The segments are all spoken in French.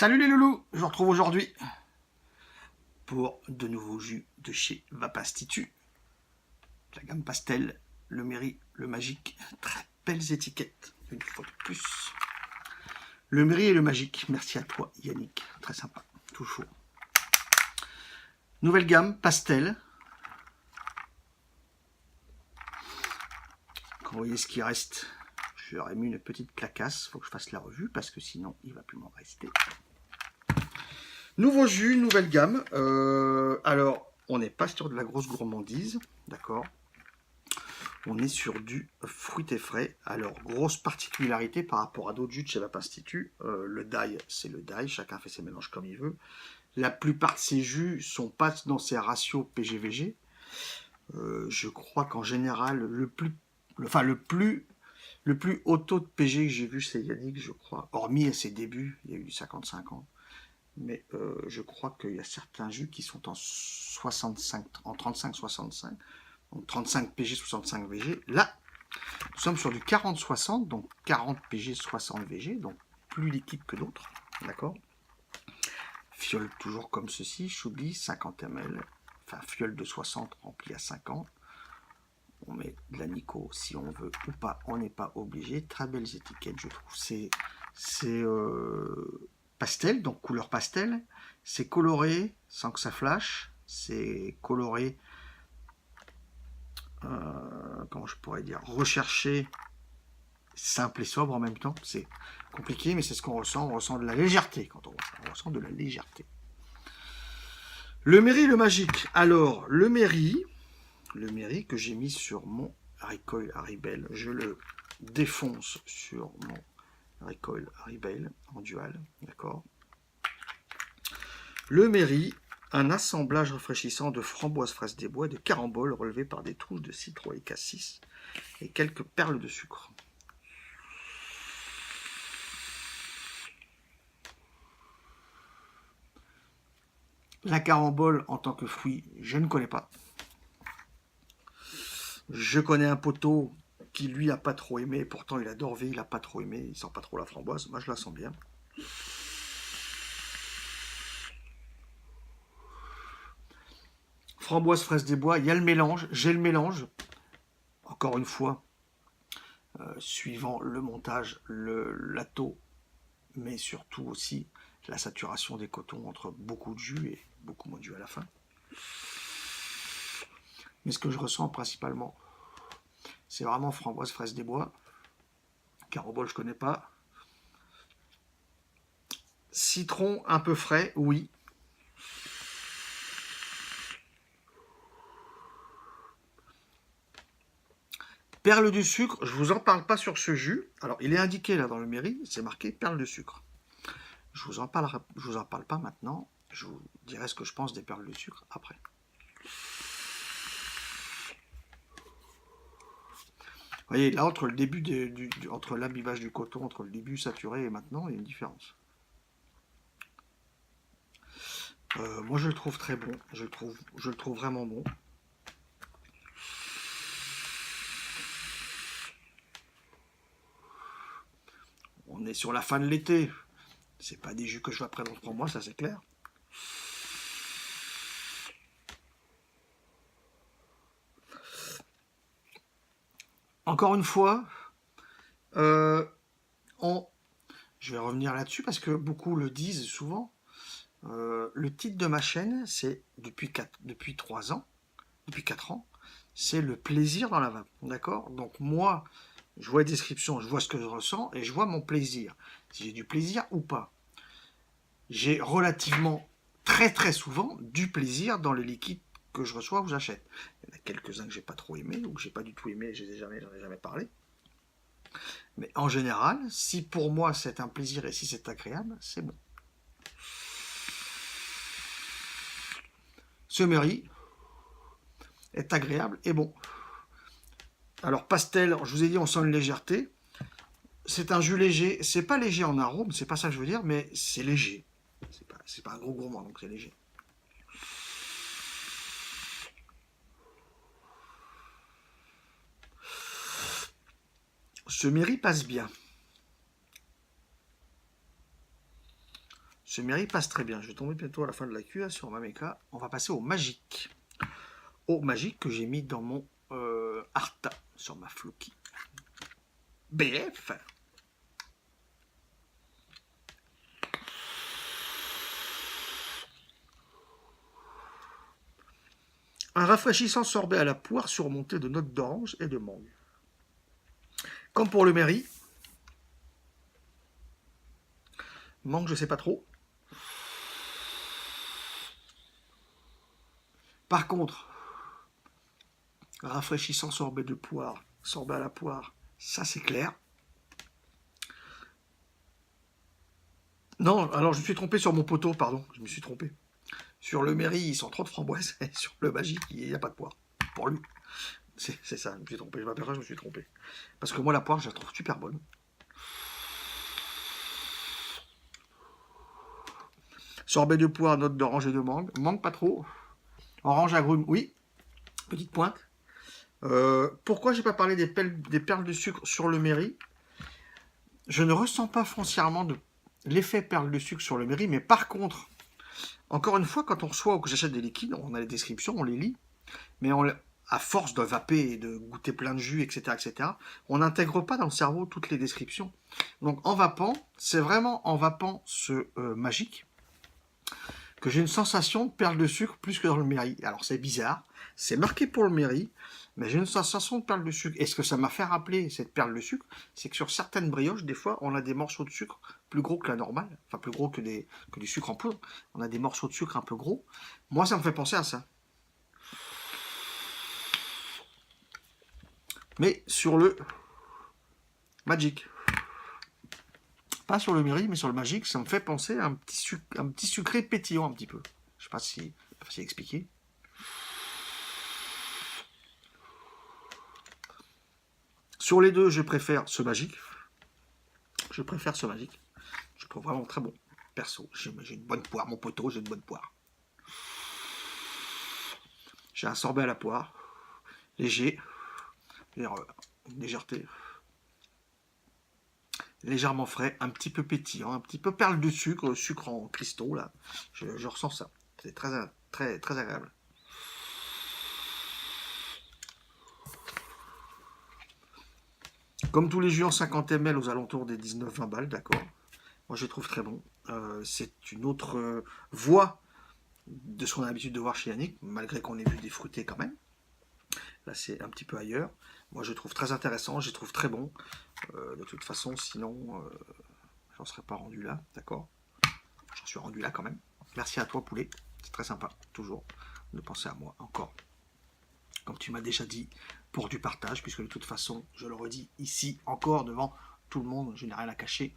Salut les loulous, je vous retrouve aujourd'hui pour de nouveaux jus de chez Vapastitut. La gamme pastel, le Méry, le Magique, très belles étiquettes, une fois de plus. Le Méry et le Magique, merci à toi Yannick, très sympa, toujours. Nouvelle gamme, pastel. Quand vous voyez ce qui reste, j'aurais mis une petite clacasse, il faut que je fasse la revue parce que sinon il ne va plus m'en rester. Nouveau jus, nouvelle gamme. Alors, on n'est pas sur de la grosse gourmandise, d'accord. On est sur du fruit et frais. Alors, grosse particularité par rapport à d'autres jus de chez Vapastitut. Le die, c'est le die. Chacun fait ses mélanges comme il veut. La plupart de ces jus sont pas dans ces ratios PG-VG. Je crois qu'en général, le plus haut taux de PG que j'ai vu, c'est Yannick, je crois. Hormis à ses débuts, il y a eu du 50-50. Mais je crois qu'il y a certains jus qui sont en 65, en 35-65, donc 35 PG, 65 VG. Là, nous sommes sur du 40-60, donc 40 PG, 60 VG, donc plus liquide que d'autres, d'accord. Fiole toujours comme ceci, Choubi, 50 ml, enfin fiole de 60 remplie à 50. On met de la Nico si on veut ou pas, on n'est pas obligé. Très belles étiquettes, je trouve. C'est pastel, donc couleur pastel. C'est coloré sans que ça flash. C'est coloré, comment je pourrais dire, recherché, simple et sobre en même temps. C'est compliqué, mais c'est ce qu'on ressent. On ressent de la légèreté quand on voit ça. On ressent de la légèreté. Le Méry, le Magique. Alors, le Méry que j'ai mis sur mon recoil Haribel, je le défonce sur mon recoil Haribel en dual, d'accord. Le Méry, un assemblage rafraîchissant de framboises, fraises des bois et de caramboles relevés par des touches de citron et cassis et quelques perles de sucre. La carambole en tant que fruit, je ne connais pas. Je connais un poteau qui lui a pas trop aimé, pourtant il adore V, il a pas trop aimé, il sent pas trop la framboise, moi je la sens bien. Framboise, fraise des bois, il y a le mélange, j'ai le mélange, encore une fois, suivant le montage, la taux, mais surtout aussi la saturation des cotons entre beaucoup de jus et beaucoup moins de jus à la fin. Mais ce que je ressens principalement, c'est vraiment framboise, fraise des bois. Carambole, je connais pas. Citron un peu frais, oui. Perle de sucre, je vous en parle pas sur ce jus. Alors, il est indiqué là dans le Méry, c'est marqué perle de sucre. Je vous en parle pas maintenant. Je vous dirai ce que je pense des perles de sucre après. Vous voyez, là, entre le début entre l'imbibage du coton, entre le début saturé et maintenant, il y a une différence. Moi, je le trouve très bon. Je le trouve vraiment bon. On est sur la fin de l'été. C'est pas des jus que je vais prendre pour moi, ça c'est clair. Encore une fois, je vais revenir là-dessus parce que beaucoup le disent souvent. Le titre de ma chaîne, c'est depuis 3 ans, depuis 4 ans, c'est le plaisir dans la vape. D'accord. Donc moi, je vois les descriptions, je vois ce que je ressens et je vois mon plaisir. Si j'ai du plaisir ou pas. J'ai relativement, très souvent, du plaisir dans les liquides que je reçois ou j'achète. Il y en a quelques-uns que j'ai pas trop aimé ou que j'ai pas du tout aimé, j'en ai jamais parlé. Mais en général, si pour moi c'est un plaisir et si c'est agréable, c'est bon. Ce Méry est agréable et bon. Alors pastel, je vous ai dit, on sent une légèreté. C'est un jus léger. C'est pas léger en arôme, c'est pas ça que je veux dire, mais c'est léger. C'est pas un gros gourmand, donc c'est léger. Ce Méry passe bien. Ce mairie passe très bien. Je vais tomber bientôt à la fin de la queue sur ma méca. On va passer au magique. Au magique que j'ai mis dans mon Arta sur ma Floki. BF. Un rafraîchissant sorbet à la poire surmonté de notes d'orange et de mangue. Comme pour le mairie. Mangue, je sais pas trop. Par contre, rafraîchissant sorbet de poire, sorbet à la poire, ça c'est clair. Non, alors je me suis trompé sur mon poteau, pardon, je me suis trompé. Sur le mairie, ils sont trop de framboises, et sur le magique, il n'y a pas de poire. Pour lui. C'est ça, je me suis trompé, je m'aperçois, je me suis trompé. Parce que moi, la poire, je la trouve super bonne. Sorbet de poire, note d'orange et de mangue. Mangue pas trop. Orange agrumes, oui. Petite pointe. Pourquoi j'ai pas parlé des perles de sucre sur le mairie? Je ne ressens pas foncièrement l'effet perles de sucre sur le mairie, mais par contre, encore une fois, quand on reçoit ou que j'achète des liquides, on a les descriptions, on les lit, mais à force de vaper et de goûter plein de jus, etc., on n'intègre pas dans le cerveau toutes les descriptions. Donc en vapant, c'est vraiment en vapant ce magique que j'ai une sensation de perles de sucre plus que dans le mairie. Alors c'est bizarre, c'est marqué pour le mairie, mais j'ai une sensation de perles de sucre. Et ce que ça m'a fait rappeler, cette perle de sucre, c'est que sur certaines brioches, des fois, on a des morceaux de sucre plus gros que la normale, enfin plus gros que du sucre en poudre. On a des morceaux de sucre un peu gros. Moi, ça me fait penser à ça. Mais sur le Magic. Pas sur le Mairie, mais sur le Magic, ça me fait penser à un petit sucré pétillant un petit peu. Je sais pas si c'est facile à expliquer. Sur les deux, je préfère ce Magic. Je préfère ce Magic. Je trouve vraiment très bon. Perso, j'ai une bonne poire, mon poteau, j'ai une bonne poire. J'ai un sorbet à la poire, léger, une légèreté, légèrement frais, un petit peu pétillant, un petit peu perle de sucre, sucre en cristaux là. Je ressens ça. C'est très, très, très agréable. Comme tous les jus en 50 ml aux alentours des 19-20 balles, d'accord. Moi je les trouve très bons. C'est une autre voie de ce qu'on a l'habitude de voir chez Yannick, malgré qu'on ait vu des fruités quand même. Là c'est un petit peu ailleurs. Moi je les trouve très intéressants, je les trouve très bons. De toute façon, sinon, j'en serais pas rendu là, d'accord. J'en suis rendu là quand même. Merci à toi poulet, c'est très sympa, toujours, de penser à moi encore. Comme tu m'as déjà dit, pour du partage, puisque de toute façon, je le redis ici encore devant tout le monde, je n'ai rien à cacher.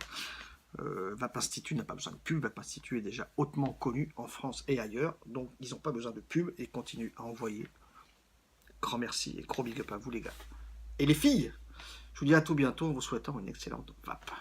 Vape Institut n'a pas besoin de pub, Vape Institut est déjà hautement connu en France et ailleurs, donc ils n'ont pas besoin de pub et continuent à envoyer. Grand merci et gros big up à vous les gars. Et les filles, je vous dis à tout bientôt en vous souhaitant une excellente vape.